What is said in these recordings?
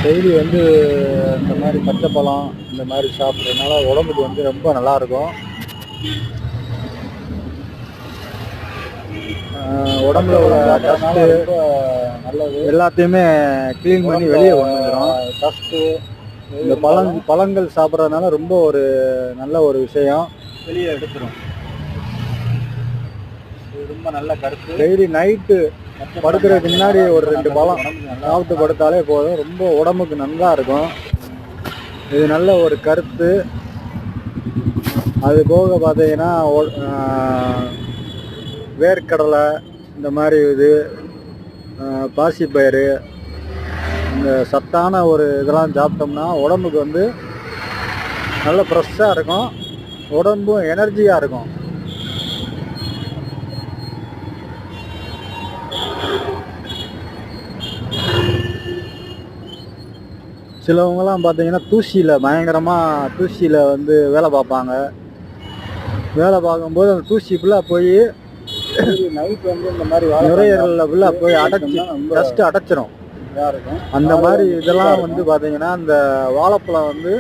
Daily வந்து இந்த மாதிரி பச்சை பழம் இந்த மாதிரி சாப்பிட்றதுனால உடம்புக்கு வந்து ரொம்ப நல்லாயிருக்கும். உடம்புல உள்ள டஸ்ட்டு நல்லது எல்லாத்தையுமே க்ளீன் பண்ணி வெளியே கொண்டு வந்துடும். டஸ்ட்டு இந்த பழங்கள் சாப்பிட்றதுனால ரொம்ப ஒரு நல்ல ஒரு விஷயம், வெளியே எடுத்துரும். இது ரொம்ப நல்ல கருத்து. டெய்லி நைட்டு படுக்கிறதுக்கு முன்னாடி ஒரு 2 பழம் சாப்பிட்டு படுத்தாலே போதும், ரொம்ப உடம்புக்கு நல்லா இருக்கும். இது நல்ல ஒரு கருத்து. அது போக பார்த்தீங்கன்னா வேர்க்கடலை இந்த மாதிரி இது பாசிப்பயிறு இந்த சத்தான ஒரு இதெல்லாம் சாப்பிட்டோம்னா உடம்புக்கு வந்து நல்ல ஃப்ரெஷ்ஷாக இருக்கும், உடம்பும் எனர்ஜியாக இருக்கும். சிலவங்கலாம் பார்த்தீங்கன்னா தூசியில் பயங்கரமாக தூசியில் வந்து வேலை பார்ப்பாங்க. வேலை பார்க்கும்போது அந்த தூசி ஃபுல்லாக போய் நைட் வந்து இந்த மாதிரி நுரையீரலில் ஃபுல்லாக போய் டஸ்ட்டு அடைச்சிரும். அந்த மாதிரி இதெல்லாம் வந்து பார்த்தீங்கன்னா இந்த வாழைப்பழம் வந்து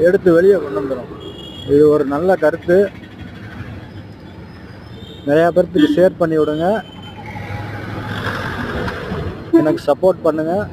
எடுத்து வெளியே கொண்டு வந்துடும். இது ஒரு நல்ல கருத்து. நிறையா பேர்த்துக்கு ஷேர் பண்ணி விடுங்க, எனக்கு சப்போர்ட் பண்ணுங்கள்.